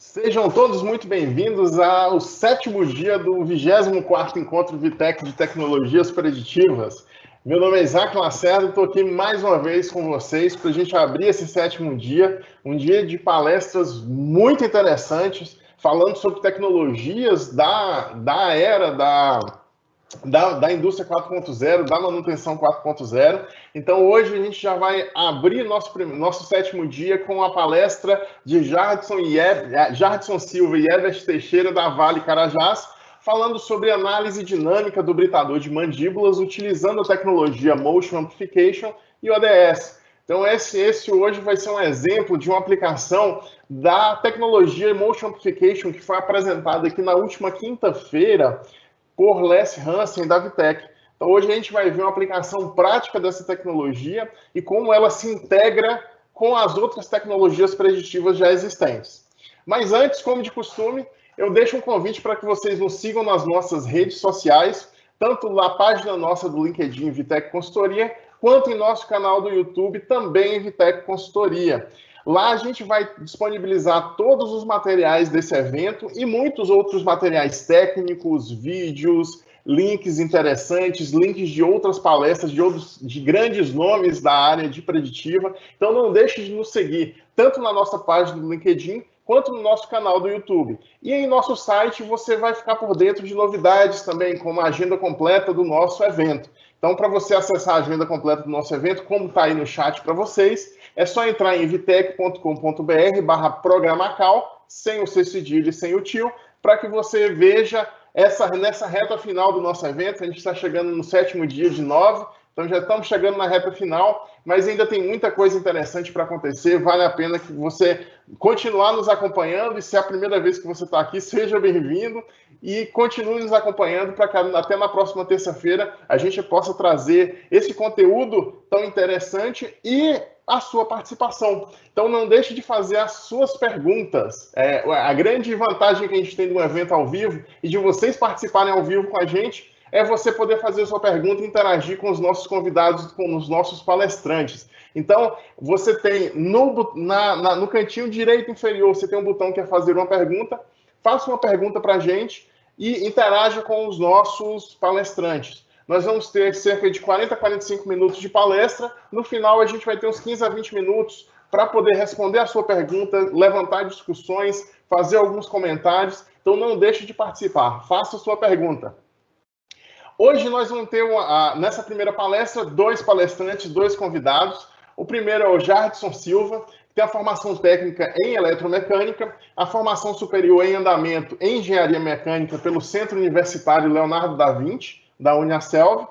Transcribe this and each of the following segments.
Sejam todos muito bem-vindos ao sétimo dia do 24º Encontro Vitec de Tecnologias Preditivas. Meu nome é Isaac Lacerda e estou aqui mais uma vez com vocês para a gente abrir esse sétimo dia, um dia de palestras muito interessantes, falando sobre tecnologias da era da indústria 4.0, da manutenção 4.0. Então, hoje a gente já vai abrir nosso sétimo dia com a palestra de Jardson Silva e Herbert Teixeira, da Vale Carajás, falando sobre análise dinâmica do britador de mandíbulas utilizando a tecnologia Motion Amplification e ODS. Então, esse hoje vai ser um exemplo de uma aplicação da tecnologia Motion Amplification que foi apresentada aqui na última quinta-feira por Les Hansen, da Vitec. Então, hoje a gente vai ver uma aplicação prática dessa tecnologia e como ela se integra com as outras tecnologias preditivas já existentes. Mas antes, como de costume, eu deixo um convite para que vocês nos sigam nas nossas redes sociais, tanto na página nossa do LinkedIn Vitec Consultoria, quanto em nosso canal do YouTube, também Vitec Consultoria. Lá a gente vai disponibilizar todos os materiais desse evento e muitos outros materiais técnicos, vídeos, links interessantes, links de outras palestras, de grandes nomes da área de preditiva. Então não deixe de nos seguir, tanto na nossa página do LinkedIn, quanto no nosso canal do YouTube. E em nosso site você vai ficar por dentro de novidades também, como a agenda completa do nosso evento. Então, para você acessar a agenda completa do nosso evento, como está aí no chat para vocês, é só entrar em vitec.com.br/programacal, sem o C cedilha e sem o tio, para que você veja nessa reta final do nosso evento. A gente está chegando no sétimo dia de 9, então já estamos chegando na reta final, mas ainda tem muita coisa interessante para acontecer. Vale a pena que você continuar nos acompanhando, e se é a primeira vez que você está aqui, seja bem-vindo e continue nos acompanhando para que até na próxima terça-feira a gente possa trazer esse conteúdo tão interessante e a sua participação. Então não deixe de fazer as suas perguntas. A grande vantagem que a gente tem de um evento ao vivo e de vocês participarem ao vivo com a gente é você poder fazer a sua pergunta e interagir com os nossos convidados, com os nossos palestrantes. Então, você tem no cantinho direito inferior, você tem um botão que é fazer uma pergunta. Faça uma pergunta para a gente e interaja com os nossos palestrantes. Nós vamos ter cerca de 40 a 45 minutos de palestra. No final, a gente vai ter uns 15 a 20 minutos para poder responder a sua pergunta, levantar discussões, fazer alguns comentários. Então, não deixe de participar. Faça a sua pergunta. Hoje nós vamos ter, nessa primeira palestra, dois palestrantes, dois convidados. O primeiro é o Jardson Silva, que tem a formação técnica em eletromecânica, a formação superior em andamento em engenharia mecânica pelo Centro Universitário Leonardo da Vinci, da Uniaselv.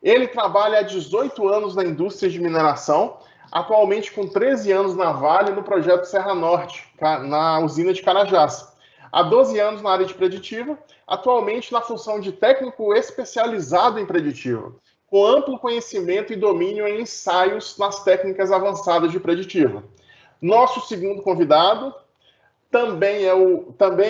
Ele trabalha há 18 anos na indústria de mineração, atualmente com 13 anos na Vale, no projeto Serra Norte, na usina de Carajás. Há 12 anos na área de preditiva, atualmente na função de técnico especializado em preditiva, com amplo conhecimento e domínio em ensaios nas técnicas avançadas de preditiva. Nosso segundo convidado também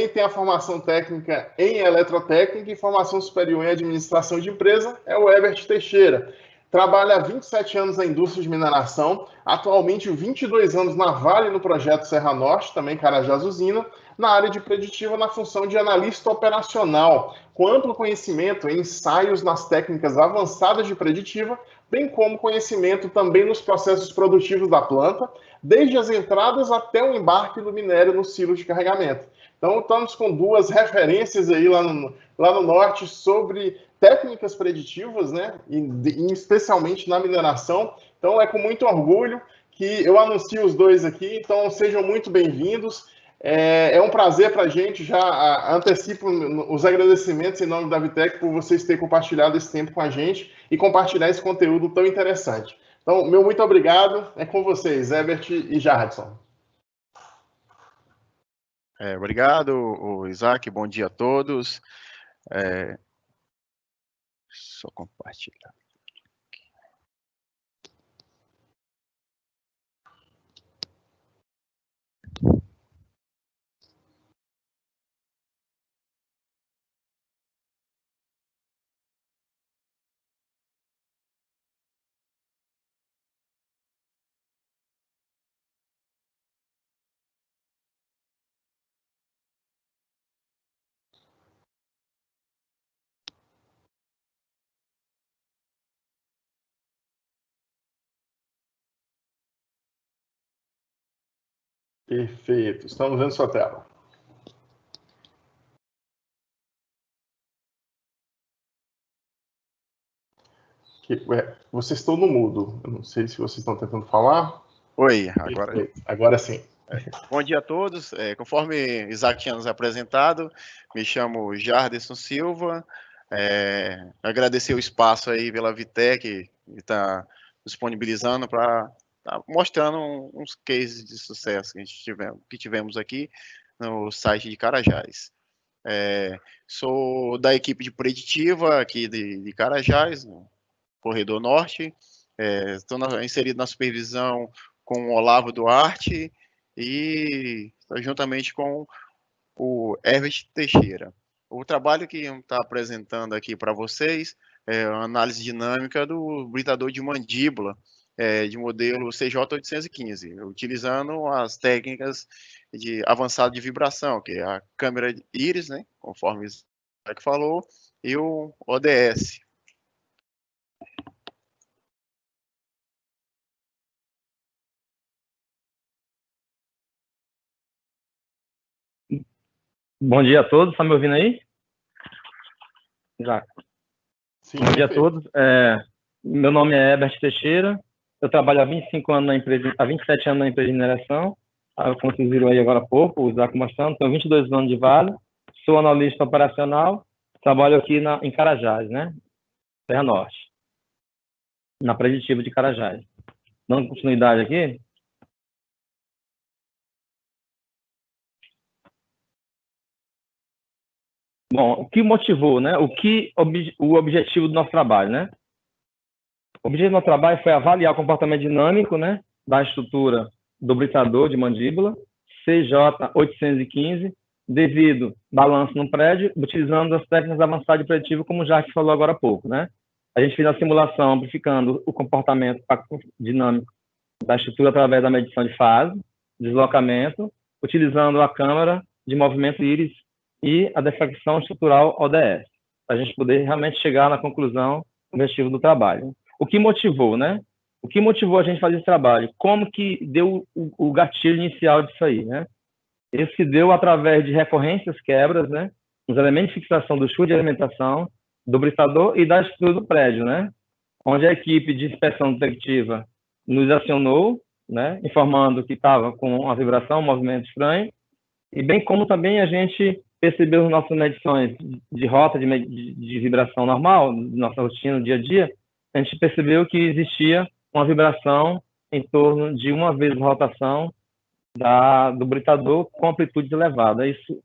tem a formação técnica em eletrotécnica e formação superior em administração de empresa, é o Herbert Teixeira. Trabalha há 27 anos na indústria de mineração, atualmente 22 anos na Vale no projeto Serra Norte, também Carajás Usina, na área de preditiva na função de analista operacional, com amplo conhecimento em ensaios nas técnicas avançadas de preditiva, bem como conhecimento também nos processos produtivos da planta, desde as entradas até o embarque do minério no silo de carregamento. Então, estamos com duas referências aí lá no norte sobre técnicas preditivas, né? E especialmente na mineração. Então, é com muito orgulho que eu anuncio os dois aqui. Então, sejam muito bem-vindos. É um prazer para a gente, já antecipo os agradecimentos em nome da Vitec por vocês terem compartilhado esse tempo com a gente e compartilhar esse conteúdo tão interessante. Então, meu muito obrigado. É com vocês, Herbert e Jardson. Obrigado, Isaac. Bom dia a todos. Só compartilhar. Perfeito. Estamos vendo sua tela. Vocês estão no mudo. Eu não sei se vocês estão tentando falar. Oi, agora. Perfeito. Agora sim. Bom dia a todos. Conforme Isaac tinha nos apresentado, me chamo Jarderson Silva. Agradecer o espaço aí pela Vitec, que está disponibilizando para mostrando uns cases de sucesso que tivemos aqui no site de Carajás. Sou da equipe de preditiva aqui de Carajás, no Corredor Norte. Estou inserido na supervisão com o Olavo Duarte e juntamente com o Herbert Teixeira. O trabalho que está apresentando aqui para vocês é a análise dinâmica do britador de mandíbula de modelo CJ815, utilizando as técnicas de avançado de vibração, que é a câmera íris, né, conforme o Isaac falou, e o ODS. Bom dia a todos, está me ouvindo aí? Já. Sim, Bom dia a todos. Meu nome é Herbert Teixeira, eu trabalho há 25 anos na empresa, há 27 anos na empresa de mineração, como vocês viram aí agora há pouco, o Isaac mostrando, tenho 22 anos de Vale, sou analista operacional, trabalho aqui em Carajás, né? Terra Norte, na preditiva de Carajás. Dando continuidade aqui. Bom, o que motivou, né? O objetivo do nosso trabalho, né? O objetivo do nosso trabalho foi avaliar o comportamento dinâmico, né, da estrutura do britador de mandíbula CJ815 devido balanço no prédio, utilizando as técnicas avançadas de preditivo, como o Jacques falou agora há pouco, né? A gente fez a simulação amplificando o comportamento dinâmico da estrutura através da medição de fase, deslocamento, utilizando a câmera de movimento íris e a deflexão estrutural ODS, para a gente poder realmente chegar na conclusão do objetivo do trabalho. O que motivou, né? O que motivou a gente a fazer esse trabalho? Como que deu o gatilho inicial disso aí, né? Esse se deu através de recorrências quebras, né? Nos elementos de fixação do chute de alimentação, do britador e da estrutura do prédio, né? Onde a equipe de inspeção detectiva nos acionou, né? Informando que estava com uma vibração, um movimento estranho, e bem como também a gente percebeu nas nossas medições de rota de vibração normal, nossa rotina, no dia a dia, a gente percebeu que existia uma vibração em torno de uma vez a rotação do britador com amplitude elevada. Isso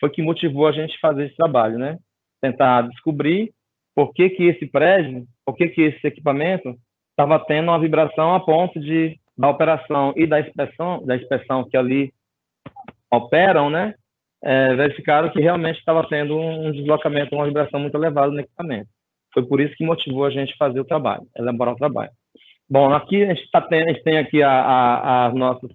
foi que motivou a gente a fazer esse trabalho, né? Tentar descobrir por que esse prédio, por que esse equipamento estava tendo uma vibração a ponto da operação e da inspeção que ali operam, né? Verificaram que realmente estava tendo um deslocamento, uma vibração muito elevada no equipamento. Foi por isso que motivou a gente a fazer o trabalho, elaborar o trabalho. Bom, aqui a gente tem aqui as nossas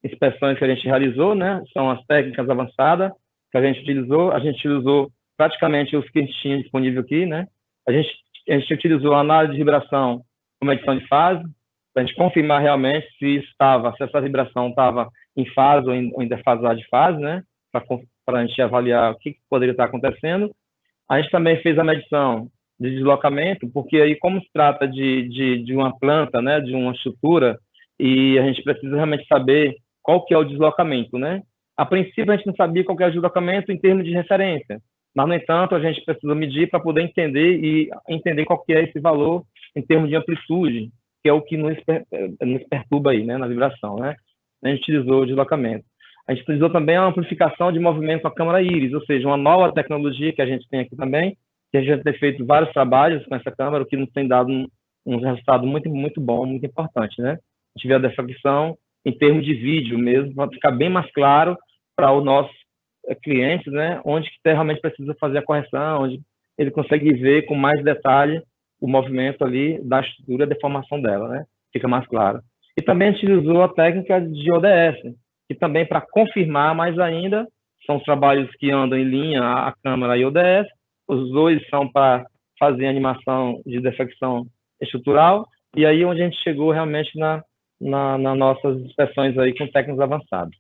inspeções que a gente realizou, né? São as técnicas avançadas que a gente utilizou praticamente os que a gente tinha disponível aqui, né? A gente utilizou a análise de vibração com medição de fase, para a gente confirmar realmente se essa vibração estava em fase ou em defasagem de fase, né? Para a gente avaliar o que poderia estar acontecendo. A gente também fez a medição de deslocamento, porque aí, como se trata de uma planta, né, de uma estrutura, e a gente precisa realmente saber qual que é o deslocamento, né? A princípio, a gente não sabia qual que é o deslocamento em termos de referência, mas, no entanto, a gente precisa medir para poder entender qual que é esse valor em termos de amplitude, que é o que nos perturba aí, né, na vibração, né? A gente utilizou o deslocamento. A gente utilizou também a amplificação de movimento com a câmera íris, ou seja, uma nova tecnologia que a gente tem aqui também, que a gente já tem feito vários trabalhos com essa câmera, o que nos tem dado um resultado muito, muito bom, muito importante, né? A gente vê a deflexão em termos de vídeo mesmo, para ficar bem mais claro para os nossos clientes, né? Onde que realmente precisa fazer a correção, onde ele consegue ver com mais detalhe o movimento ali da estrutura e a deformação dela, né? Fica mais claro. E também a gente usou a técnica de ODS, que também, para confirmar mais ainda, são os trabalhos que andam em linha, a câmera e o ODS. Os dois são para fazer animação de deflexão estrutural, e aí onde a gente chegou realmente nas nossas inspeções aí com técnicas avançadas.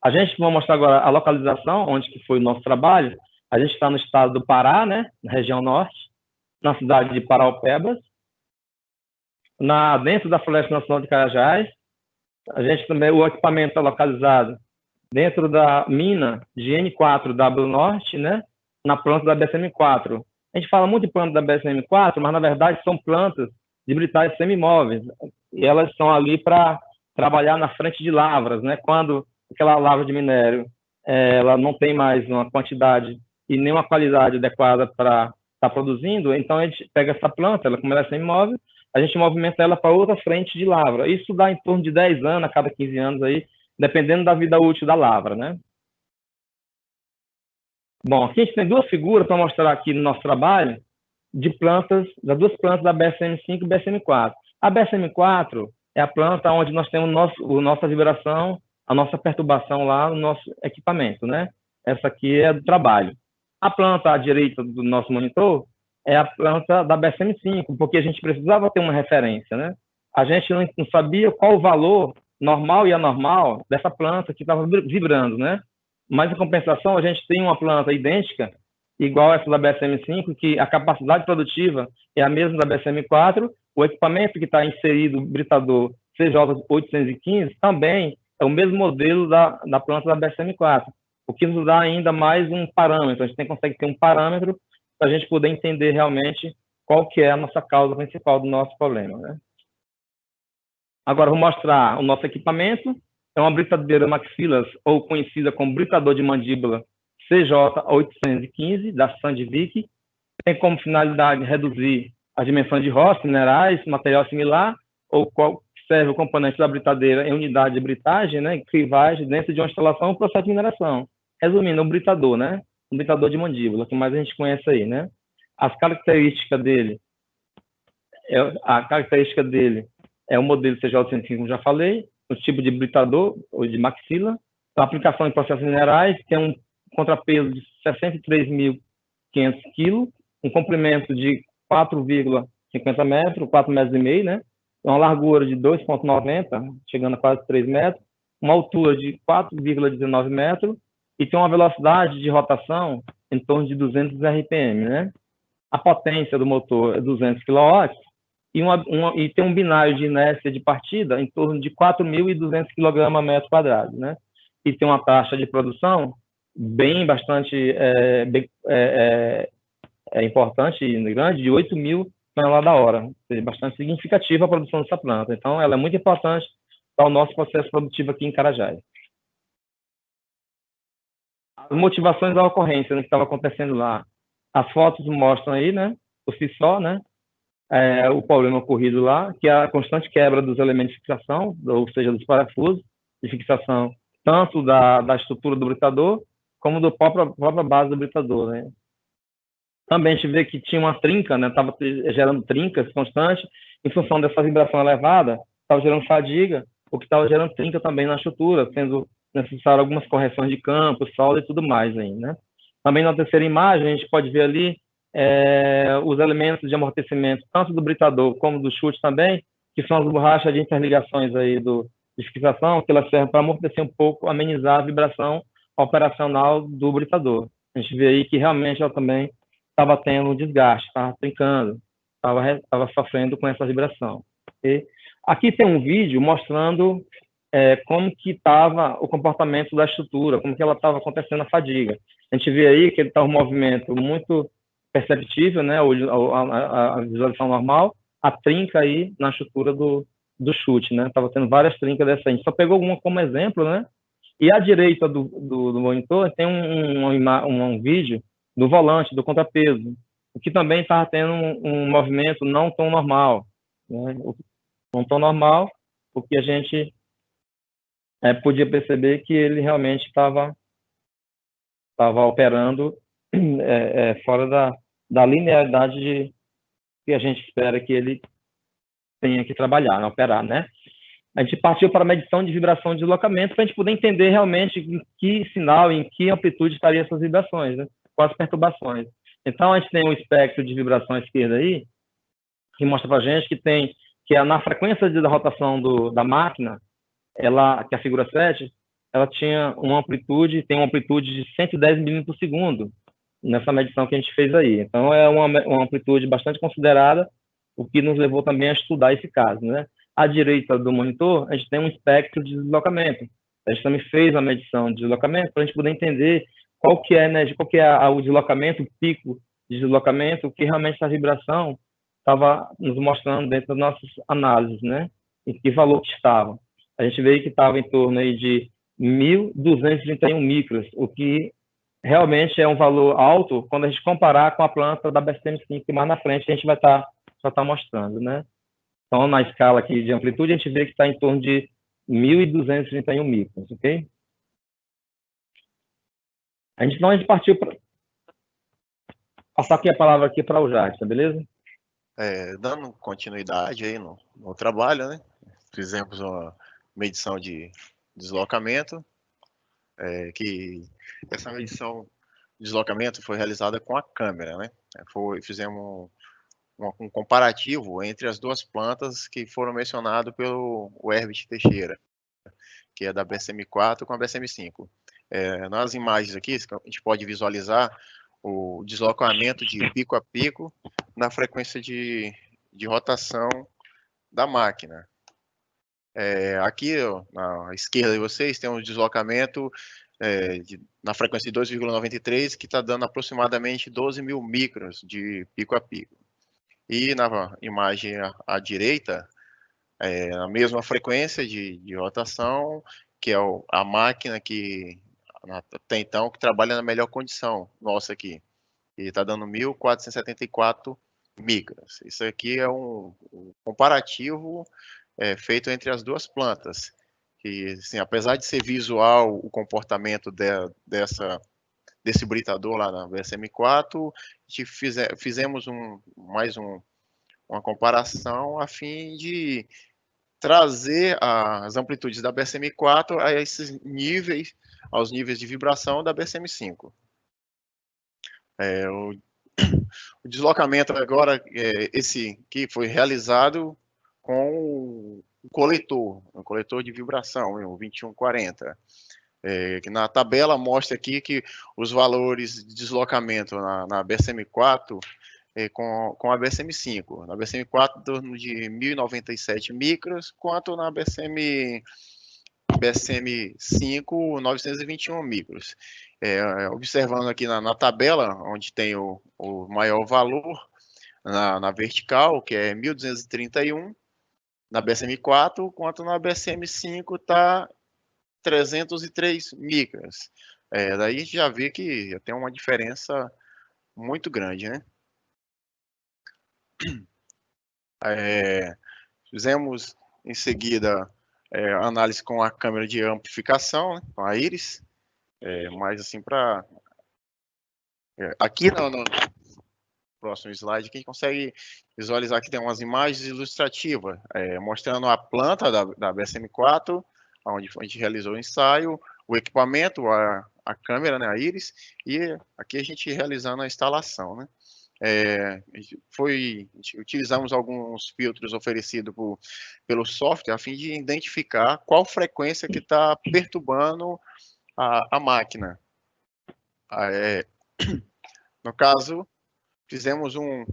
A gente vai mostrar agora a localização, onde que foi o nosso trabalho. A gente está no estado do Pará, né, na região norte, na cidade de Paraupebas, dentro da Floresta Nacional de Carajás. A gente também, o equipamento está localizado dentro da mina de N4W Norte, né, na planta da BSM-4. A gente fala muito de planta da BSM-4, mas na verdade são plantas de britagem semimóveis, e elas estão ali para trabalhar na frente de lavras, né? Quando aquela lavra de minério ela não tem mais uma quantidade e nem uma qualidade adequada para estar produzindo, então a gente pega essa planta, como ela é semimóvel, a gente movimenta ela para outra frente de lavra. Isso dá em torno de 10 anos a cada 15 anos aí, dependendo da vida útil da lavra, né? Bom, aqui a gente tem duas figuras para mostrar aqui no nosso trabalho de plantas, das duas plantas da BSM-5 e BSM-4. A BSM-4 é a planta onde nós temos nossa vibração, a nossa perturbação lá no nosso equipamento, né? Essa aqui é do trabalho. A planta à direita do nosso monitor é a planta da BSM-5, porque a gente precisava ter uma referência, né? A gente não sabia qual o valor normal e anormal dessa planta que estava vibrando, né? Mas, em compensação, a gente tem uma planta idêntica, igual essa da BSM-5, que a capacidade produtiva é a mesma da BSM-4, o equipamento que está inserido, o britador CJ815, também é o mesmo modelo da planta da BSM-4, o que nos dá ainda mais um parâmetro. A gente consegue ter um parâmetro para a gente poder entender realmente qual que é a nossa causa principal do nosso problema, né? Agora, vou mostrar o nosso equipamento. É uma britadeira Maxilas, ou conhecida como britador de mandíbula CJ815, da Sandvik. Tem como finalidade reduzir as dimensões de roças, minerais, material similar, ou qual serve o componente da britadeira em unidade de britagem, né, crivagem, dentro de uma instalação ou processo de mineração. Resumindo, um britador, né? Um britador de mandíbula, que mais a gente conhece aí, né? As características dele, é o modelo CJ815, como já falei, o tipo de britador, ou de maxila, a aplicação em processos minerais, tem um contrapeso de 63.500 kg, um comprimento de 4,50 metros, 4,5 metros, né? Uma largura de 2,90, chegando a quase 3 metros, uma altura de 4,19 metros, e tem uma velocidade de rotação em torno de 200 RPM, né? A potência do motor é 200 kW, e tem um binário de inércia de partida em torno de 4.200 kg/m², né? E tem uma taxa de produção bastante importante e grande, de 8.000 toneladas/hora. Bastante significativa a produção dessa planta. Então, ela é muito importante para o nosso processo produtivo aqui em Carajás. As motivações da ocorrência, né, que estava acontecendo lá. As fotos mostram aí, né, por si só, né, o problema ocorrido lá, que é a constante quebra dos elementos de fixação, ou seja, dos parafusos de fixação, tanto da estrutura do britador, como da própria base do britador, né. Também a gente vê que tinha uma trinca, né, estava gerando trincas constantes, em função dessa vibração elevada, estava gerando fadiga, o que estava gerando trinca também na estrutura, sendo necessário algumas correções de campo, solda e tudo mais aí, né. Também na terceira imagem, a gente pode ver ali os elementos de amortecimento, tanto do britador como do chute também, que são as borrachas de interligações aí de fixação, que elas servem para amortecer um pouco, amenizar a vibração operacional do britador. A gente vê aí que realmente ela também estava tendo um desgaste, estava trincando, estava sofrendo com essa vibração. E aqui tem um vídeo mostrando como que estava o comportamento da estrutura, como que ela estava acontecendo a fadiga. A gente vê aí que ele está um movimento muito perceptível, né, a visualização normal, a trinca aí na estrutura do chute, né, estava tendo várias trincas dessa. A gente só pegou uma como exemplo, né, e à direita do monitor tem um vídeo do volante, do contrapeso, o que também estava tendo um movimento não tão normal, né, não tão normal, porque a gente podia perceber que ele realmente estava operando fora da linearidade que a gente espera que ele tenha que trabalhar, operar, né? A gente partiu para a medição de vibração e deslocamento para a gente poder entender realmente em que sinal, em que amplitude estariam essas vibrações, né? Quais perturbações. Então, a gente tem um espectro de vibração à esquerda aí, que mostra para a gente que na frequência da rotação da máquina, que é a figura 7, ela tinha uma amplitude, tem uma amplitude de 110 milímetros por segundo, nessa medição que a gente fez aí. Então, é uma amplitude bastante considerada, o que nos levou também a estudar esse caso, né? À direita do monitor, a gente tem um espectro de deslocamento. A gente também fez uma medição de deslocamento para a gente poder entender qual que é, né, qual que é o deslocamento, o pico de deslocamento, que realmente essa vibração estava nos mostrando dentro das nossas análises, né? Em que valor que estava. A gente veio que estava em torno aí de 1.231 micros, o que realmente é um valor alto quando a gente comparar com a planta da BSM-5, que mais na frente a gente vai estar mostrando, né? Então, na escala aqui de amplitude, a gente vê que está em torno de 1.231 microns, ok? A gente partiu para passar aqui a palavra aqui para o Jadson, beleza? Dando continuidade aí no trabalho, né? Fizemos uma medição de deslocamento, que essa medição de deslocamento foi realizada com a câmera, né? Fizemos um comparativo entre as duas plantas que foram mencionadas pelo Herbert Teixeira, que é da BSM-4 com a BSM-5. Nas imagens aqui, a gente pode visualizar o deslocamento de pico a pico na frequência de rotação da máquina. Aqui, ó, na esquerda de vocês, tem um deslocamento na frequência de 2,93, que está dando aproximadamente 12 mil microns de pico a pico. E na imagem à direita, a mesma frequência de rotação, que é a máquina que, até então, que trabalha na melhor condição nossa aqui. E está dando 1.474 micras. Isso aqui é um comparativo feito entre as duas plantas. Que, assim, apesar de ser visual o comportamento desse britador lá na BSM-4, fizemos uma comparação a fim de trazer as amplitudes da BSM-4 a esses níveis, aos níveis de vibração da BSM-5. O deslocamento agora, esse que foi realizado com o coletor de vibração, o 2140. Que na tabela mostra aqui que os valores de deslocamento na BSM-4 com a BSM-5. Na BSM-4, em torno de 1.097 micros, quanto na BSM-5, 921 micros. Observando aqui na tabela, onde tem o maior valor, na vertical, que é 1.231, na BSM-4, quanto na BSM-5 está 303 micras. Daí a gente já vê que tem uma diferença muito grande, né? Fizemos em seguida análise com a câmera de amplificação, né, com a Iris, mas assim para aqui no próximo slide que a gente consegue visualizar que tem umas imagens ilustrativas mostrando a planta da BSM-4, onde a gente realizou o ensaio, o equipamento, a câmera, né, a Iris, e aqui a gente realizando a instalação, né? Utilizamos alguns filtros oferecidos pelo software a fim de identificar qual frequência que está perturbando a máquina. No caso, fizemos um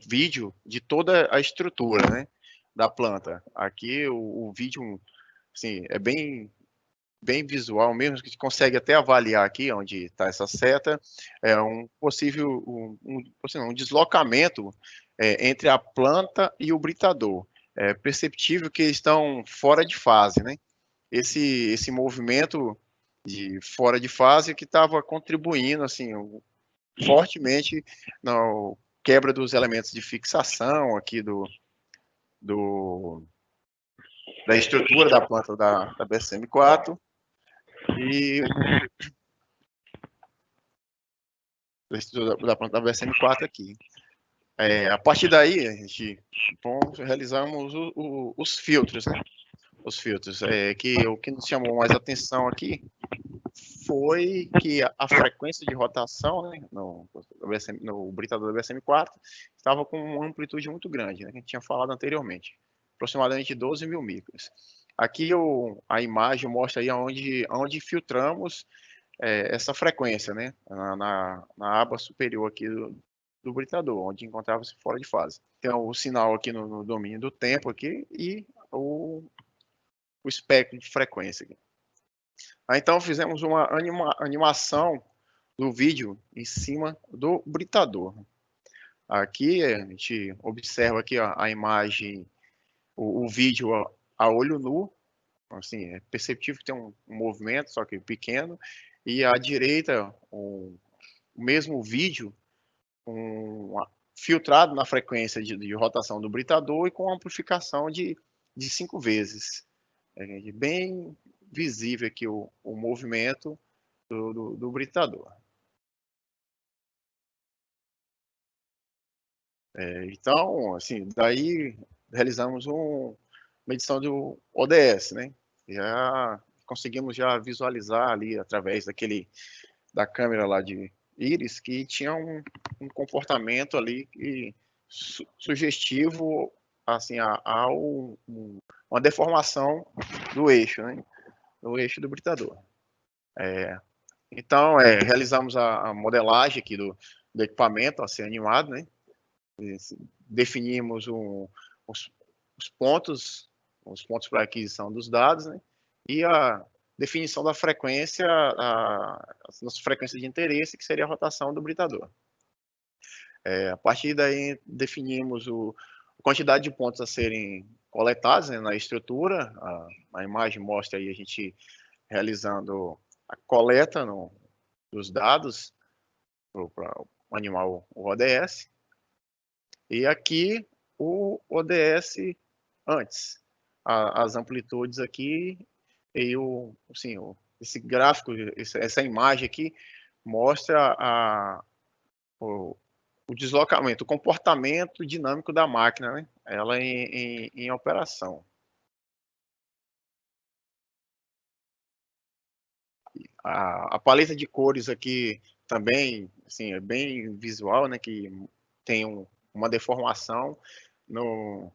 vídeo de toda a estrutura, né, da planta. Aqui o vídeo, assim, é bem visual mesmo, que a gente consegue até avaliar aqui onde está essa seta, um possível um deslocamento entre a planta e o britador. É perceptível que eles estão fora de fase, né? Esse movimento de fora de fase que estava contribuindo assim fortemente na quebra dos elementos de fixação aqui da estrutura da planta da BSM-4 e da planta da BSM-4 aqui. A partir daí, realizamos os filtros, né? Os filtros. O que nos chamou mais atenção aqui foi que a frequência de rotação, né, no britador da BSM-4 estava com uma amplitude muito grande, né, que a gente tinha falado anteriormente, aproximadamente 12 mil micros. Aqui a imagem mostra aí onde filtramos essa frequência, né? Na aba superior aqui do britador, onde encontrava-se fora de fase. Tem o sinal aqui no domínio do tempo aqui e o espectro de frequência aqui. Então fizemos uma animação do vídeo em cima do britador. Aqui a gente observa aqui a imagem, o vídeo a olho nu, assim, é perceptível que tem um movimento, só que pequeno, e à direita o mesmo vídeo filtrado na frequência de rotação do britador e com amplificação de 5 vezes. É bem visível aqui o movimento do britador. Então, assim, daí realizamos uma medição do ODS, né? Já conseguimos já visualizar ali através da câmera lá de íris que tinha um comportamento ali sugestivo, assim, a uma deformação do eixo, né? Do eixo do britador. Então, realizamos a modelagem aqui do equipamento a ser animado, né? Definimos os pontos para aquisição dos dados, né? E a definição da frequência, a nossa frequência de interesse, que seria a rotação do britador. A partir daí, definimos a quantidade de pontos a serem coletados, né, na estrutura. A imagem mostra aí a gente realizando a coleta dos dados para animar o ODS. E aqui o ODS antes, as amplitudes aqui e esse gráfico, essa imagem aqui mostra o deslocamento, o comportamento dinâmico da máquina, né? Ela em operação. A paleta de cores aqui também, assim, é bem visual, né? Que tem uma deformação no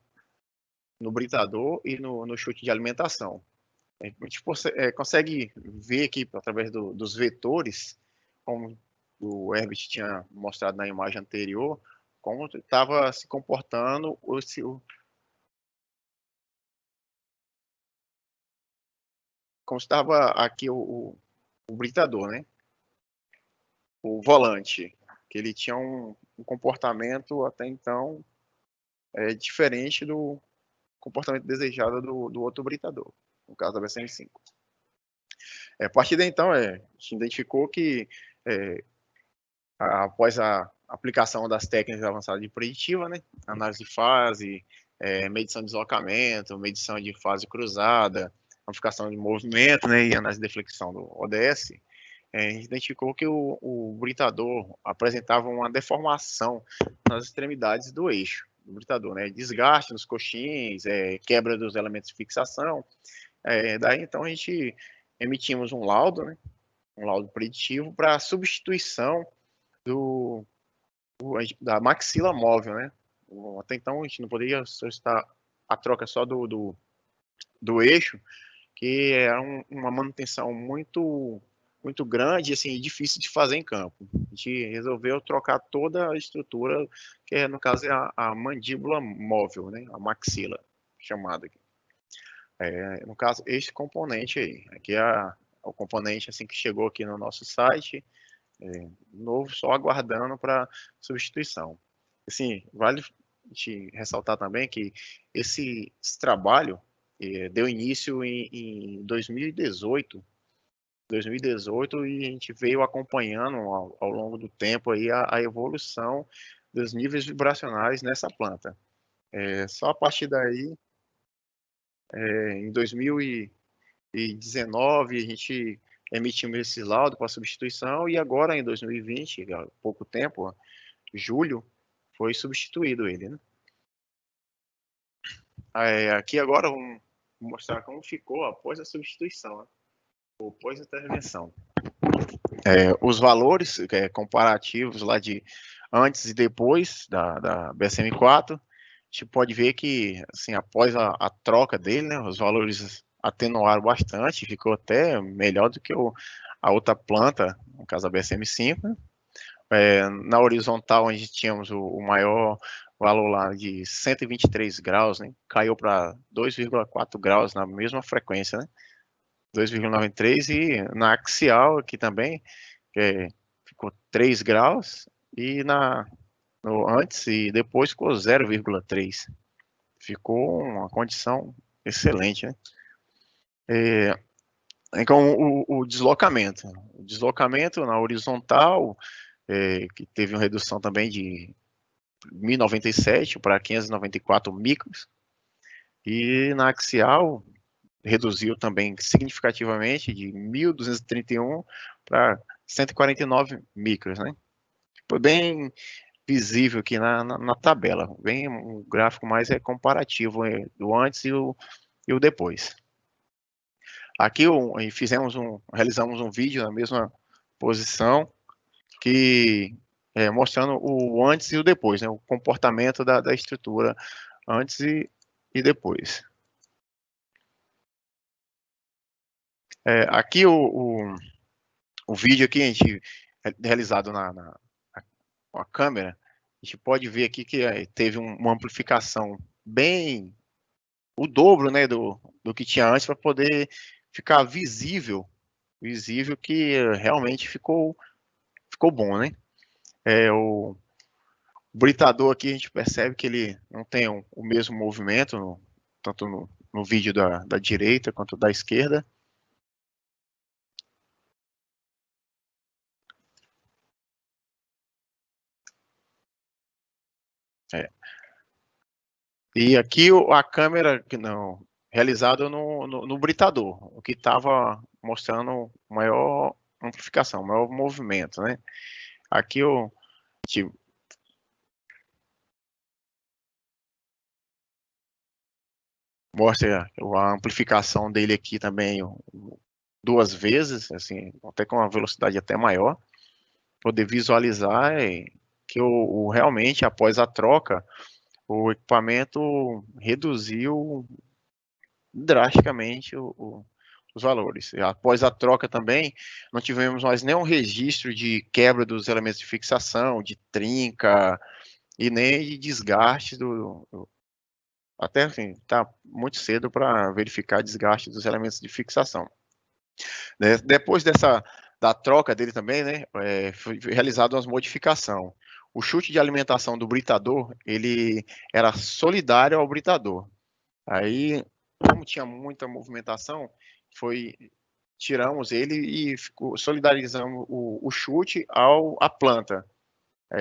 britador e no chute de alimentação. A gente consegue ver aqui, através dos vetores, como o Herbert tinha mostrado na imagem anterior, como estava se comportando como estava aqui o britador, né? O volante, que ele tinha um comportamento até então diferente do comportamento desejado do outro britador, no caso da BCM5. A partir daí, então, a gente identificou que após a aplicação das técnicas avançadas de preditiva, né, análise de fase, medição de deslocamento, medição de fase cruzada, amplificação de movimento, né, e análise de deflexão do ODS, a gente identificou que o britador apresentava uma deformação nas extremidades do eixo do britador, né, desgaste nos coxins, quebra dos elementos de fixação. Daí, então, a gente emitimos um laudo, né, um laudo preditivo para substituição da maxila móvel, né? Até então a gente não poderia solicitar a troca só do eixo, que é uma manutenção muito grande, assim, difícil de fazer em campo. A gente resolveu trocar toda a estrutura, que no caso é a mandíbula móvel, né? A maxila, chamada aqui. No caso, esse componente aí, aqui é o componente assim que chegou aqui no nosso site, novo, só aguardando para substituição. Assim, vale te ressaltar também que esse trabalho deu início em 2018, e a gente veio acompanhando ao longo do tempo aí a evolução dos níveis vibracionais nessa planta. Só a partir daí, em 2019, a gente emitimos esse laudo para substituição e agora em 2020, há pouco tempo, julho, foi substituído ele, né? Aqui agora vamos mostrar como ficou após a substituição, né? Ou após a intervenção. Os valores comparativos lá de antes e depois da BSM-4, a gente pode ver que, assim, após a troca dele, né, os valores atenuaram bastante, ficou até melhor do que a outra planta, no caso a BSM-5, né? Na horizontal, onde tínhamos o maior valor lá de 123 graus, né? Caiu para 2,4 graus na mesma frequência, né? 2,93, e na axial aqui também, ficou 3 graus, e no antes e depois ficou 0,3. Ficou uma condição excelente, né? Então, o deslocamento. O deslocamento na horizontal, que teve uma redução também de 1097 para 594 micros, e na axial reduziu também significativamente de 1231 para 149 micros, né? Foi bem visível aqui na tabela, bem um gráfico mais comparativo do antes e o depois. Aqui realizamos um vídeo na mesma posição, que mostrando o antes e o depois, né? O comportamento da estrutura antes e depois. Aqui o vídeo aqui, a gente realizado na câmera, a gente pode ver aqui que teve uma amplificação bem o dobro, né, do que tinha antes, para poder ficar visível que realmente ficou bom, né? O britador aqui, a gente percebe que ele não tem o mesmo movimento, tanto no vídeo da direita quanto da esquerda. E aqui a câmera realizada no britador, o que estava mostrando maior amplificação, maior movimento, né? Aqui mostra a amplificação dele aqui também 2 vezes, assim, até com uma velocidade até maior, poder visualizar que realmente após a troca o equipamento reduziu drasticamente os valores. Após a troca também, não tivemos mais nenhum registro de quebra dos elementos de fixação, de trinca e nem de desgaste até, assim, está muito cedo para verificar desgaste dos elementos de fixação. Depois da troca dele também, né, foi realizada uma modificação. O chute de alimentação do britador, ele era solidário ao britador. Aí, como tinha muita movimentação, tiramos ele e solidarizamos o chute à planta.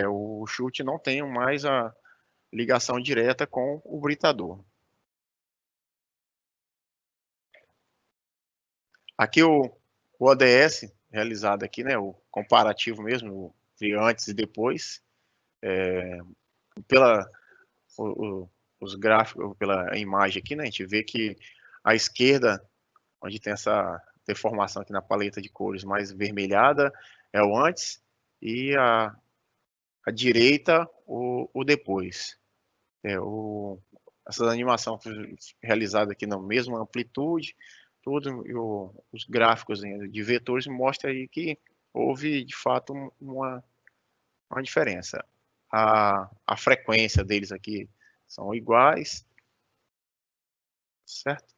O chute não tem mais a ligação direta com o britador. Aqui o ODS realizado aqui, né, o comparativo mesmo, de antes e depois, os gráficos, pela imagem aqui, né, a gente vê que à esquerda, onde tem essa deformação aqui na paleta de cores mais vermelhada, é o antes, e à direita, o depois. Essa animação foi realizada aqui na mesma amplitude, tudo, e os gráficos de vetores mostram aí que houve, de fato, uma diferença. A frequência deles aqui são iguais, certo?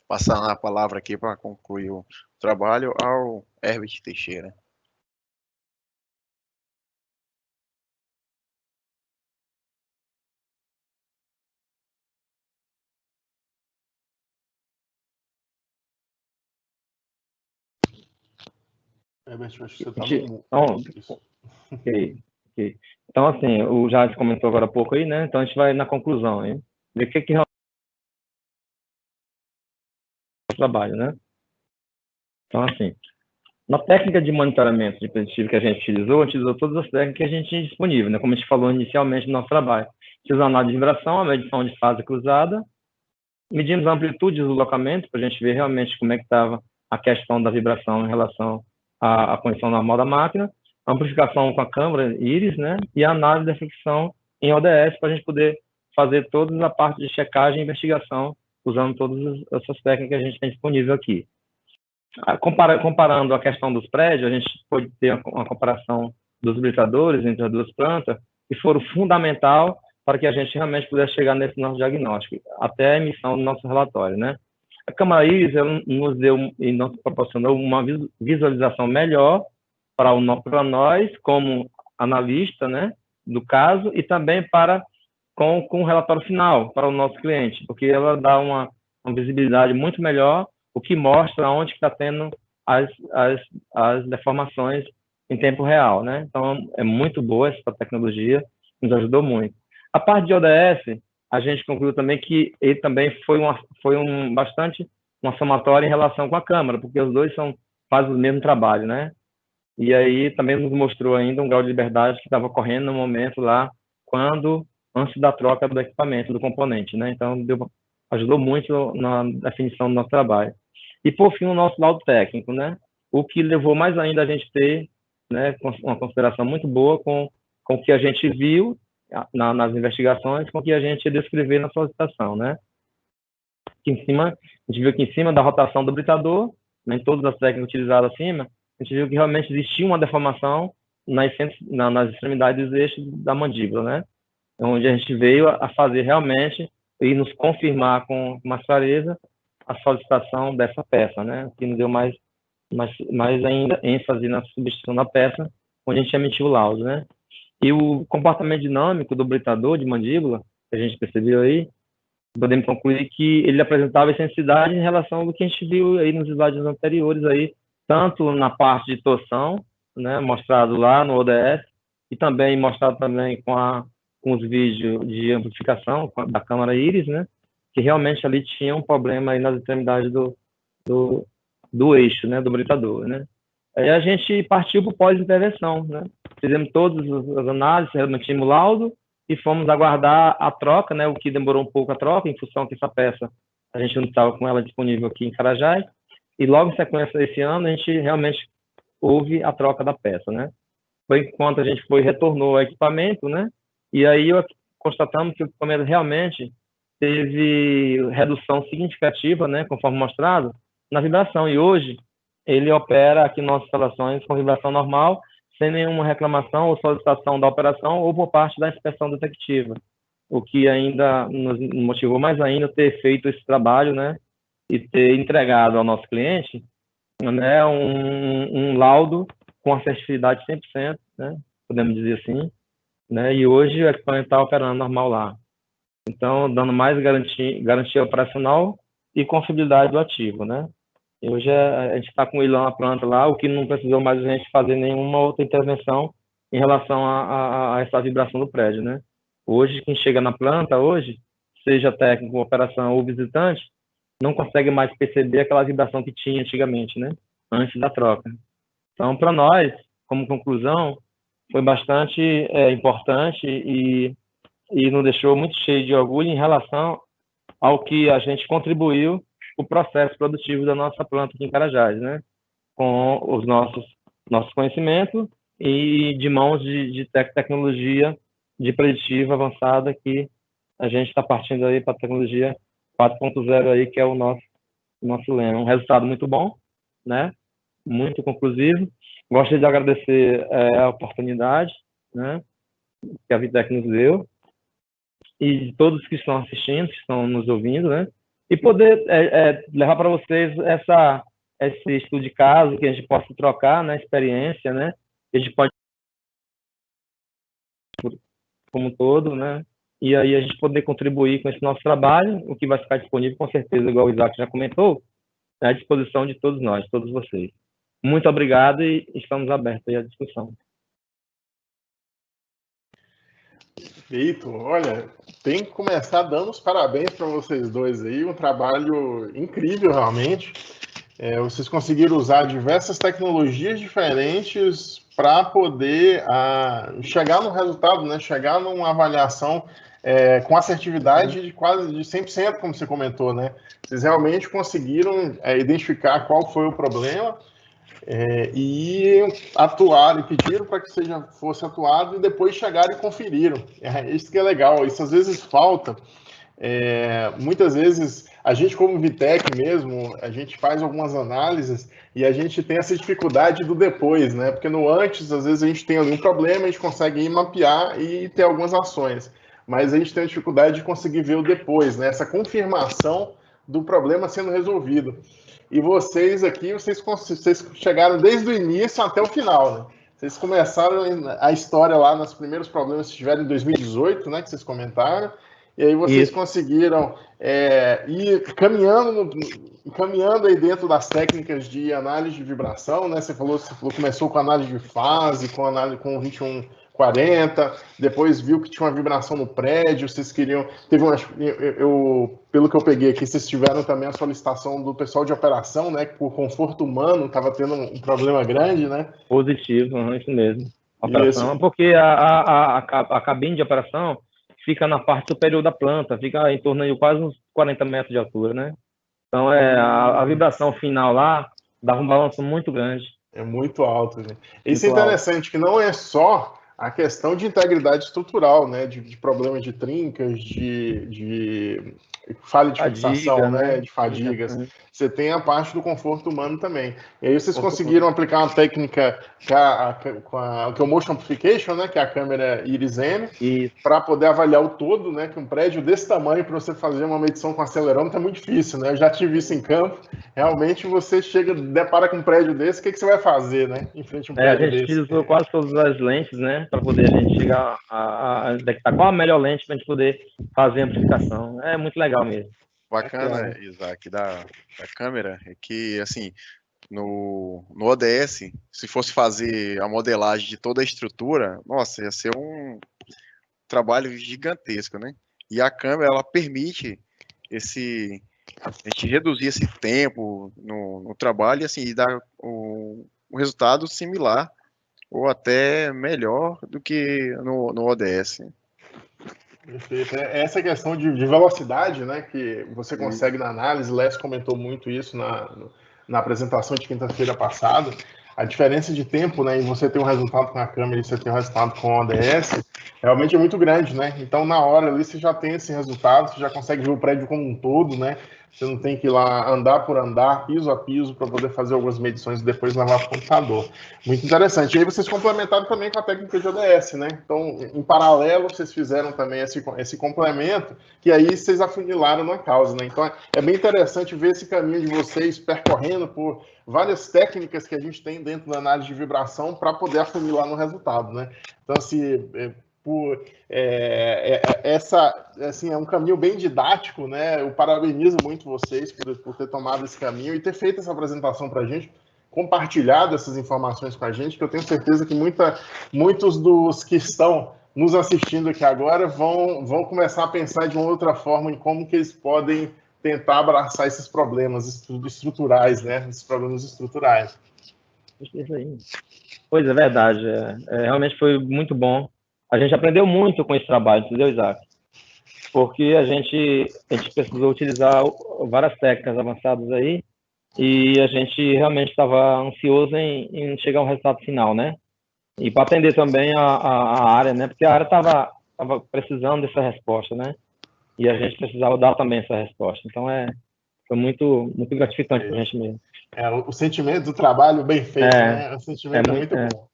Passar a palavra aqui para concluir o trabalho ao Herbert Teixeira. Herbert, acho que você está no... Ok. Então, assim, o Jardim comentou agora há pouco aí, né? Então, a gente vai na conclusão, hein? Ver o que realmente trabalho, né? Então, assim, na técnica de monitoramento de preditivo que a gente utilizou todas as técnicas que a gente tinha disponível, né? Como a gente falou inicialmente no nosso trabalho. Fiz a análise de vibração, a medição de fase cruzada, medimos a amplitude do deslocamento para a gente ver realmente como é que estava a questão da vibração em relação à condição normal da máquina, a amplificação com a câmara íris, né? E a análise da fricção em ODS para a gente poder fazer toda a parte de checagem e investigação, usando todas essas técnicas que a gente tem disponível aqui. Comparando a questão dos prédios, a gente pode ter uma comparação dos britadores entre as duas plantas, que foram fundamental para que a gente realmente pudesse chegar nesse nosso diagnóstico, até a emissão do nosso relatório, né? A Câmara Iris nos deu e nos proporcionou uma visualização melhor para nós, como analista, né, do caso, e também com o relatório final para o nosso cliente, porque ela dá uma visibilidade muito melhor, o que mostra onde está tendo as deformações em tempo real, né? Então, é muito boa essa tecnologia, nos ajudou muito. A parte de ODS, a gente concluiu também que ele também foi bastante uma somatória em relação com a Câmara, porque os dois fazem o mesmo trabalho, né? E aí também nos mostrou ainda um grau de liberdade que estava ocorrendo no momento lá, antes da troca do equipamento, do componente, né? Então, ajudou muito na definição do nosso trabalho. E, por fim, o nosso laudo técnico, né? O que levou mais ainda a gente ter, né, uma consideração muito boa com o que a gente viu nas investigações, com o que a gente descreveu na solicitação, né? Aqui em cima, a gente viu que em cima da rotação do britador, né, em todas as técnicas utilizadas acima, a gente viu que realmente existia uma deformação nas extremidades dos eixos da mandíbula, né? Onde a gente veio a fazer realmente e nos confirmar com mais clareza a solicitação dessa peça, né? Que nos deu mais ainda ênfase na substituição da peça, onde a gente emitiu o laudo, né? E o comportamento dinâmico do britador de mandíbula, que a gente percebeu aí, podemos concluir que ele apresentava excentricidade em relação ao que a gente viu aí nos slides anteriores aí, tanto na parte de torção, né, mostrado lá no ODS, e também mostrado também com os vídeos de amplificação da câmara Iris, né, que realmente ali tinha um problema aí nas extremidades do eixo, né, do britador, né. Aí a gente partiu para o pós-intervenção, né, fizemos todas as análises, mantivemos o laudo e fomos aguardar a troca, né, o que demorou um pouco a troca, em função que essa peça a gente não estava com ela disponível aqui em Carajás, e logo em sequência desse ano a gente realmente houve a troca da peça, né. Foi enquanto a gente retornou ao equipamento, né, e aí constatamos que o equipamento realmente teve redução significativa, né, conforme mostrado, na vibração, e hoje ele opera aqui em nossas instalações com vibração normal, sem nenhuma reclamação ou solicitação da operação ou por parte da inspeção detectiva, o que ainda nos motivou mais ainda ter feito esse trabalho, né, e ter entregado ao nosso cliente, né, um laudo com assertividade 100%, né, podemos dizer assim, né, e hoje o equipamento está operando normal lá. Então, dando mais garantia operacional e confiabilidade do ativo, né. E hoje a gente está com ele lá na planta lá, o que não precisou mais a gente fazer nenhuma outra intervenção em relação a essa vibração do prédio, né. Hoje, quem chega na planta hoje, seja técnico, operação ou visitante, não consegue mais perceber aquela vibração que tinha antigamente, né, antes da troca. Então, para nós, como conclusão, foi bastante importante e nos deixou muito cheio de orgulho em relação ao que a gente contribuiu o processo produtivo da nossa planta aqui em Carajás, né, com os nossos conhecimentos e de mãos de tecnologia de preditiva avançada, que a gente está partindo aí para a tecnologia 4.0 aí, que é o nosso lema. Um resultado muito bom, né, muito conclusivo. Gostaria de agradecer a oportunidade, né, que a Vitec nos deu, e de todos que estão assistindo, que estão nos ouvindo, né, e poder levar para vocês esse estudo de caso, que a gente possa trocar, né, experiência, né, que a gente pode como um todo, né, e aí a gente poder contribuir com esse nosso trabalho, o que vai ficar disponível, com certeza, igual o Isaac já comentou, à disposição de todos nós, todos vocês. Muito obrigado e estamos abertos aí à discussão. Perfeito. Olha, tem que começar dando os parabéns para vocês dois aí, um trabalho incrível realmente. Vocês conseguiram usar diversas tecnologias diferentes para poder chegar no resultado, né? Chegar numa avaliação com assertividade de quase de 100%, como você comentou, né? Vocês realmente conseguiram identificar qual foi o problema, e atuaram, e pediram para que fosse atuado, e depois chegaram e conferiram. Isso que é legal, isso às vezes falta. Muitas vezes, a gente como Vitec mesmo, a gente faz algumas análises e a gente tem essa dificuldade do depois, né? Porque no antes, às vezes a gente tem algum problema, a gente consegue ir mapear e ter algumas ações, mas a gente tem a dificuldade de conseguir ver o depois, né? Essa confirmação do problema sendo resolvido. E vocês aqui, vocês chegaram desde o início até o final, né? Vocês começaram a história lá nos primeiros problemas que tiveram em 2018, né? Que vocês comentaram. E aí vocês conseguiram ir caminhando aí dentro das técnicas de análise de vibração, né? Você falou começou com análise de fase, com análise com 2140, depois viu que tinha uma vibração no prédio, vocês queriam... pelo que eu peguei aqui, vocês tiveram também a solicitação do pessoal de operação, né? Que por conforto humano estava tendo um problema grande, né? Positivo, isso mesmo. Operação, isso. Porque a cabine de operação fica na parte superior da planta, fica em torno de quase uns 40 metros de altura, né? Então, a vibração final lá dava um balanço muito grande. É muito alto, né? Isso é interessante, que não é só a questão de integridade estrutural, né? De problemas de trincas, de falha de fixação, né? De fadigas. Você tem a parte do conforto humano também. E aí vocês conseguiram aplicar uma técnica que é o Motion Amplification, né? Que é a câmera Iris-M, para poder avaliar o todo, né? Que um prédio desse tamanho, para você fazer uma medição com acelerômetro é muito difícil, né? Eu já tive isso em campo. Realmente você depara com um prédio desse, o que você vai fazer, né? Em frente a um prédio desse. A gente usou quase todas as lentes, né? Para poder a gente chegar a detectar qual a melhor lente para a gente poder fazer a amplificação. É muito legal mesmo. Bacana, Isaac, da câmera, é que, assim, no ODS, se fosse fazer a modelagem de toda a estrutura, nossa, ia ser um trabalho gigantesco, né? E a câmera, ela permite a gente reduzir esse tempo no trabalho e, assim, dar um resultado similar ou até melhor do que no ODS. Perfeito. Essa questão de velocidade, né, que você consegue na análise, Les comentou muito isso na apresentação de quinta-feira passada, a diferença de tempo, né, em você ter um resultado com a câmera e você ter um resultado com o ODS, realmente é muito grande, né? Então, na hora ali, você já tem esse resultado, você já consegue ver o prédio como um todo, né? Você não tem que ir lá andar por andar, piso a piso, para poder fazer algumas medições e depois levar para o computador. Muito interessante. E aí vocês complementaram também com a técnica de ODS, né? Então, em paralelo, vocês fizeram também esse complemento, que aí vocês afunilaram na causa, né? Então, é bem interessante ver esse caminho de vocês percorrendo por várias técnicas que a gente tem dentro da análise de vibração para poder afunilar no resultado, né? Então, assim, assim, é um caminho bem didático, né? Eu parabenizo muito vocês por ter tomado esse caminho e ter feito essa apresentação para a gente, compartilhado essas informações com a gente, que eu tenho certeza que muitos dos que estão nos assistindo aqui agora vão começar a pensar de uma outra forma em como que eles podem tentar abraçar esses problemas estruturais, né? Esses problemas estruturais. Isso aí. Pois é, verdade. Realmente foi muito bom. A gente aprendeu muito com esse trabalho, entendeu, Isaac? Porque a gente precisou utilizar várias técnicas avançadas aí e a gente realmente estava ansioso em chegar a um resultado final, né? E para atender também a área, né? Porque a área estava precisando dessa resposta, né? E a gente precisava dar também essa resposta. Então, foi muito, muito gratificante para a gente mesmo. O sentimento do trabalho bem feito, né? O sentimento é muito bom.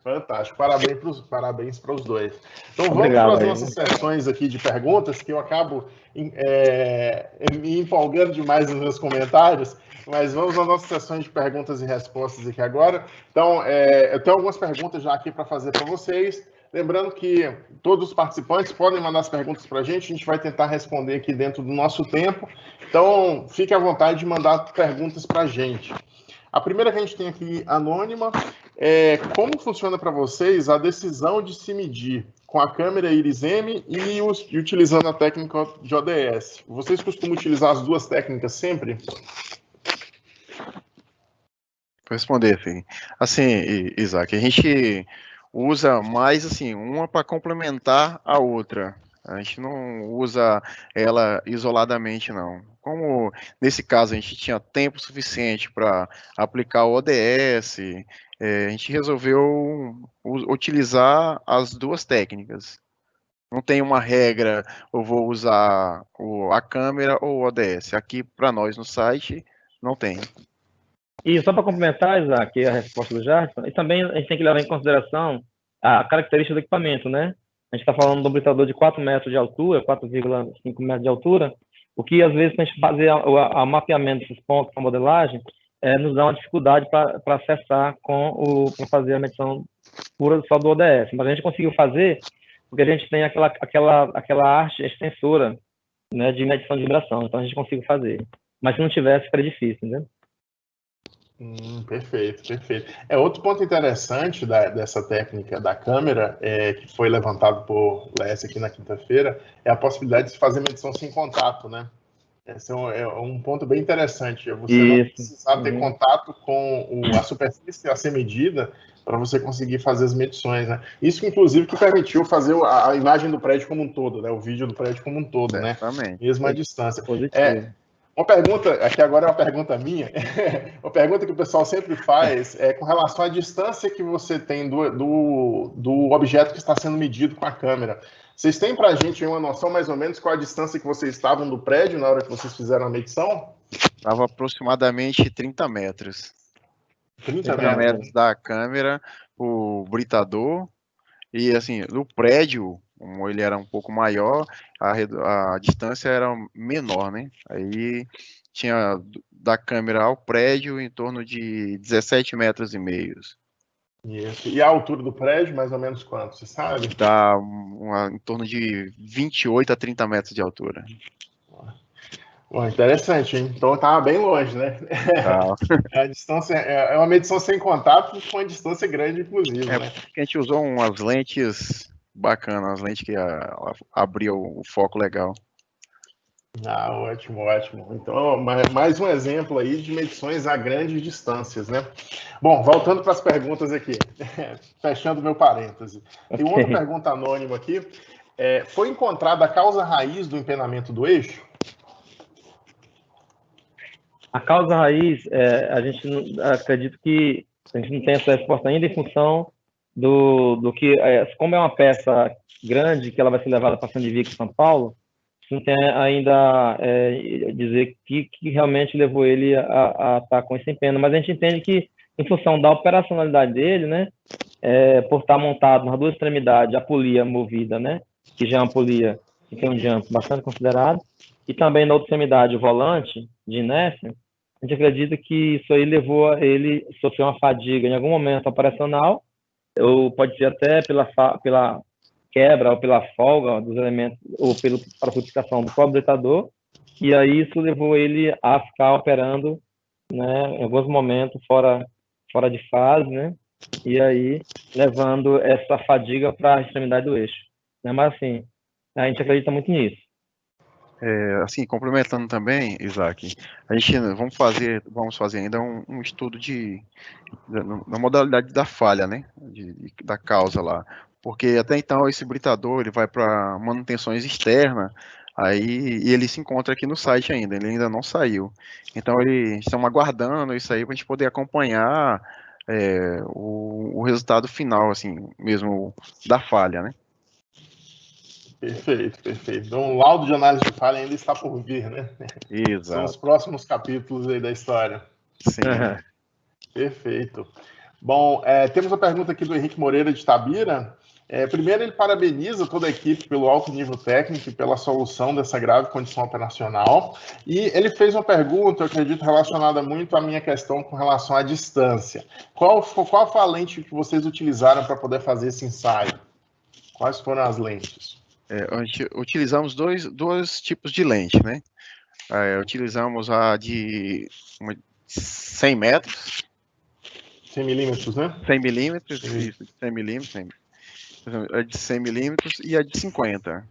Fantástico. Parabéns para os dois. Então, vamos para as nossas sessões aqui de perguntas, que eu acabo me empolgando demais nos meus comentários, mas vamos às nossas sessões de perguntas e respostas aqui agora. Então, eu tenho algumas perguntas já aqui para fazer para vocês. Lembrando que todos os participantes podem mandar as perguntas para a gente vai tentar responder aqui dentro do nosso tempo. Então, fique à vontade de mandar perguntas para a gente. A primeira que a gente tem aqui, anônima, é como funciona para vocês a decisão de se medir com a câmera Iris-M e utilizando a técnica de ODS? Vocês costumam utilizar as duas técnicas sempre? Vou responder, Fê. Assim, Isaac, a gente usa mais, assim, uma para complementar a outra. A gente não usa ela isoladamente, não. Como nesse caso a gente tinha tempo suficiente para aplicar o ODS, a gente resolveu utilizar as duas técnicas. Não tem uma regra, eu vou usar a câmera ou o ODS. Aqui para nós no site não tem. E só para complementar, Isaac, a resposta do Jardim, e também a gente tem que levar em consideração a característica do equipamento, né? A gente está falando de um britador de 4 metros de altura, 4,5 metros de altura, o que às vezes, para a gente fazer o mapeamento desses pontos para modelagem, nos dá uma dificuldade para acessar para fazer a medição pura só do ODS. Mas a gente conseguiu fazer porque a gente tem aquela arte extensora, né, de medição de vibração, então a gente conseguiu fazer. Mas se não tivesse, ficaria difícil, né? Perfeito, perfeito. Outro ponto interessante dessa técnica da câmera, que foi levantado por Les aqui na quinta-feira, é a possibilidade de se fazer medição sem contato, né? Esse é um ponto bem interessante. Você não precisar ter contato com a superfície a ser medida para você conseguir fazer as medições, né? Isso, inclusive, que permitiu fazer a imagem do prédio como um todo, né? O vídeo do prédio como um todo, Exatamente. Né? Mesmo à distância. Positivo. Uma pergunta, aqui agora é uma pergunta minha, uma pergunta que o pessoal sempre faz é com relação à distância que você tem do objeto que está sendo medido com a câmera. Vocês têm para a gente uma noção mais ou menos qual a distância que vocês estavam do prédio na hora que vocês fizeram a medição? Estava aproximadamente 30 metros. 30 metros da câmera, o britador, e assim, no prédio, como ele era um pouco maior, a distância era menor, né? Aí tinha da câmera ao prédio em torno de 17 metros e meio. Isso. E a altura do prédio, mais ou menos quanto, você sabe? Dá em torno de 28 a 30 metros de altura. Bom, interessante, hein? Então estava bem longe, né? Tá. A distância é uma medição sem contato com uma distância grande, inclusive, né? Porque a gente usou umas lentes bacanas, umas lentes que abriam o foco legal. Ótimo, ótimo. Então, mais um exemplo aí de medições a grandes distâncias, né? Bom, voltando para as perguntas aqui, fechando meu parêntese. Tem uma outra pergunta anônima aqui. Foi encontrada a causa raiz do empenamento do eixo? A causa raiz, a gente acredito que a gente não tem essa resposta ainda em função do que, como é uma peça grande que ela vai ser levada para São Vico, São Paulo, não tem ainda dizer que realmente levou ele a estar com esse empenho, mas a gente entende que em função da operacionalidade dele, né, por estar montado nas duas extremidades, a polia movida, né, que já é uma polia que tem um diâmetro bastante considerado, e também na outra extremidade o volante de inércia, a gente acredita que isso aí levou a ele a sofrer uma fadiga em algum momento operacional, ou pode ser até pela quebra ou pela folga dos elementos, ou pela frutificação do próprio britador, e aí isso levou ele a ficar operando, né, em alguns momentos fora de fase, né, e aí levando essa fadiga para a extremidade do eixo. Né? Mas assim, a gente acredita muito nisso. Assim, complementando também, Isaac, a gente vamos fazer ainda um estudo na modalidade da falha, né, da causa lá, porque até então esse britador ele vai para manutenções externas, aí e ele se encontra aqui no site ainda, ele ainda não saiu, então estamos aguardando isso aí para a gente poder acompanhar o resultado final, assim, mesmo da falha, né? Perfeito, perfeito. Então, o laudo de análise de falha ainda está por vir, né? Exato. São os próximos capítulos aí da história. Sim. Perfeito. Bom, temos a pergunta aqui do Henrique Moreira de Tabira. Primeiro, ele parabeniza toda a equipe pelo alto nível técnico e pela solução dessa grave condição operacional. E ele fez uma pergunta, eu acredito, relacionada muito à minha questão com relação à distância. Qual foi a lente que vocês utilizaram para poder fazer esse ensaio? Quais foram as lentes? A gente utilizamos dois tipos de lente, né? Utilizamos a de 100 metros. 100 milímetros, né? 100 milímetros, isso, 100 milímetros. A de 100 milímetros e a de 50.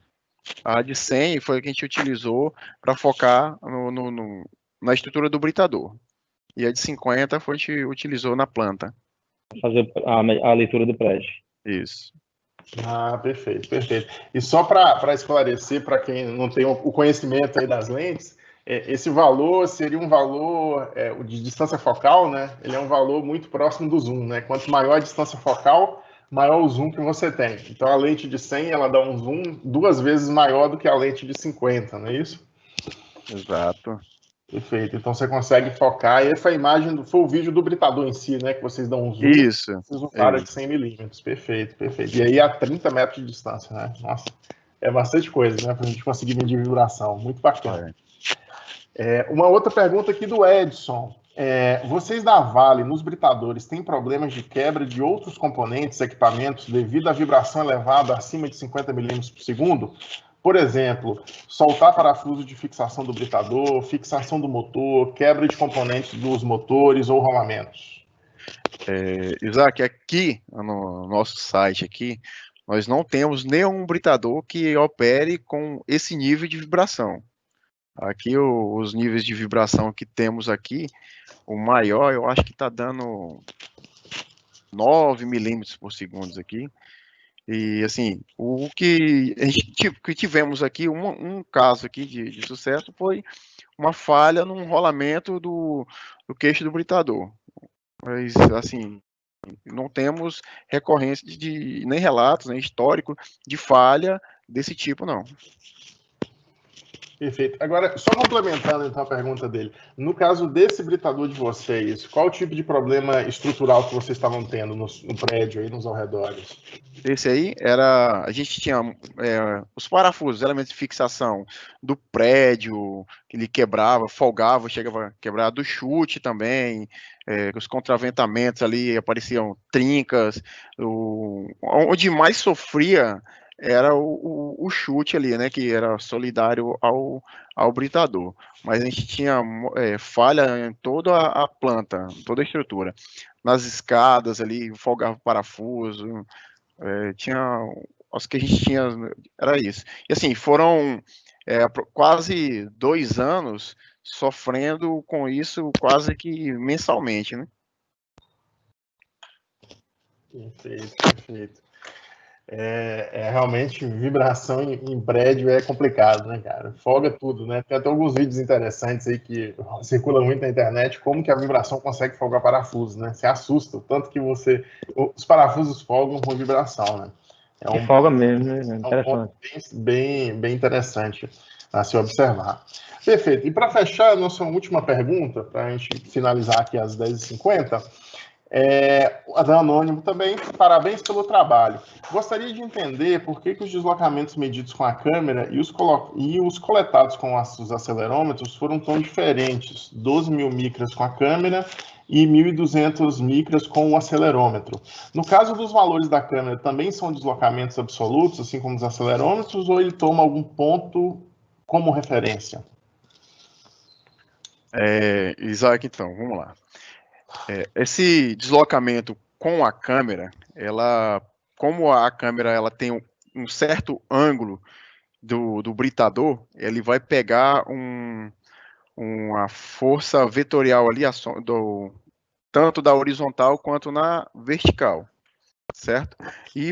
A de 100 foi a que a gente utilizou para focar na estrutura do britador. E a de 50 foi a que a gente utilizou na planta. Fazer a leitura do prédio. Isso. Ah, perfeito, perfeito. E só para esclarecer, para quem não tem o conhecimento aí das lentes, esse valor seria um valor de distância focal, né? Ele é um valor muito próximo do zoom, né? Quanto maior a distância focal, maior o zoom que você tem. Então, a lente de 100, ela dá um zoom 2 vezes maior do que a lente de 50, não é isso? Exato. Perfeito. Então, você consegue focar. E essa imagem foi o vídeo do britador em si, né? Que vocês dão um zoom. Isso. Vocês usaram de 100 milímetros. Perfeito, perfeito. E aí, a 30 metros de distância, né? Nossa, é bastante coisa, né? Para a gente conseguir medir vibração. Muito bacana. Uma outra pergunta aqui do Edson. Vocês da Vale, nos britadores, têm problemas de quebra de outros componentes, equipamentos, devido à vibração elevada acima de 50 milímetros por segundo? Por exemplo, soltar parafuso de fixação do britador, fixação do motor, quebra de componentes dos motores ou rolamentos. Isaac, aqui no nosso site aqui, nós não temos nenhum britador que opere com esse nível de vibração. Aqui os níveis de vibração que temos aqui, o maior eu acho que está dando 9 milímetros por segundo aqui. E assim, o que tivemos aqui, um caso aqui de sucesso foi uma falha num rolamento do queixo do britador. Mas assim, não temos recorrência nem relatos, nem histórico de falha desse tipo, não. Perfeito. Agora, só complementando então a pergunta dele, no caso desse britador de vocês, qual o tipo de problema estrutural que vocês estavam tendo no prédio aí, nos arredores? Esse aí a gente tinha os parafusos, elementos de fixação do prédio, que ele quebrava, folgava, chegava a quebrar do chute também, os contraventamentos ali apareciam trincas, onde mais sofria era o chute ali, né, que era solidário ao britador, mas a gente tinha falha em toda a planta, toda a estrutura, nas escadas ali, folgava o parafuso, tinha, os que a gente tinha, era isso, e assim, foram quase 2 anos sofrendo com isso quase que mensalmente, né? Perfeito, perfeito. Realmente vibração em prédio é complicado, né, cara? Folga tudo, né? Tem até alguns vídeos interessantes aí que circulam muito na internet, como que a vibração consegue folgar parafusos, né? Você assusta, o tanto que os parafusos folgam com vibração, né? Folga mesmo, né? É um ponto bem interessante a se observar. Perfeito. E para fechar a nossa última pergunta, para a gente finalizar aqui às 10h50, Anônimo também, parabéns pelo trabalho. Gostaria de entender por que os deslocamentos medidos com a câmera e os coletados com os acelerômetros foram tão diferentes, 12.000 micras com a câmera e 1.200 micras com o acelerômetro. No caso dos valores da câmera, também são deslocamentos absolutos, assim como os acelerômetros, ou ele toma algum ponto como referência? Isaac, então, vamos lá. Esse deslocamento com a câmera, como a câmera ela tem um certo ângulo do britador, ele vai pegar uma força vetorial ali, tanto da horizontal quanto na vertical, certo? E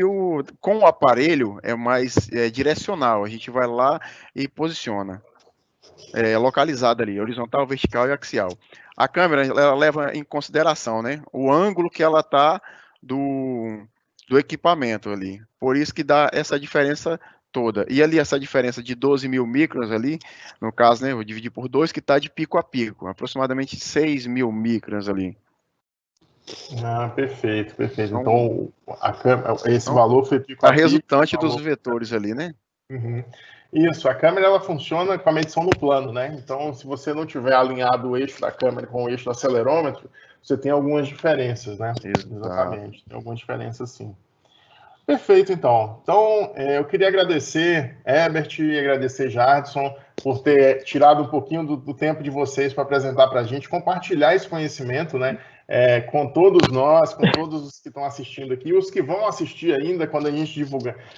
com o aparelho é mais direcional, a gente vai lá e posiciona. Localizada ali, horizontal, vertical e axial. A câmera ela leva em consideração, né, o ângulo que ela está do equipamento ali. Por isso que dá essa diferença toda. E ali essa diferença de 12.000 microns ali, no caso, né, eu vou dividir por 2, que está de pico a pico, aproximadamente 6.000 microns ali. Perfeito, perfeito. Então, esse valor foi pico a pico. A resultante dos vetores ali, né? Uhum. Isso, a câmera ela funciona com a medição no plano, né? Então, se você não tiver alinhado o eixo da câmera com o eixo do acelerômetro, você tem algumas diferenças, né? Exatamente, tem algumas diferenças sim. Perfeito, então. Então, eu queria agradecer, Herbert, e agradecer, Jardson, por ter tirado um pouquinho do tempo de vocês para apresentar para a gente, compartilhar esse conhecimento, né? Com todos nós, com todos os que estão assistindo aqui, os que vão assistir ainda quando a gente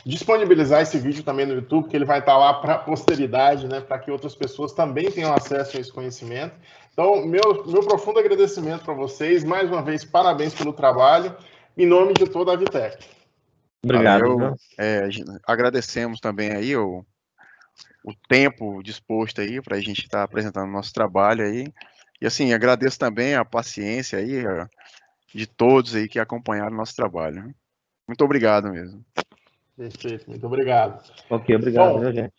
disponibilizar esse vídeo também no YouTube, que ele vai estar lá para a posteridade, né? Para que outras pessoas também tenham acesso a esse conhecimento. Então, meu profundo agradecimento para vocês. Mais uma vez, parabéns pelo trabalho, em nome de toda a Vitec. Obrigado. Valeu. Agradecemos também aí o tempo disposto aí para a gente estar apresentando o nosso trabalho aí. E assim, agradeço também a paciência aí de todos aí que acompanharam o nosso trabalho. Muito obrigado mesmo. Perfeito, muito obrigado. Ok, obrigado, Bom, gente.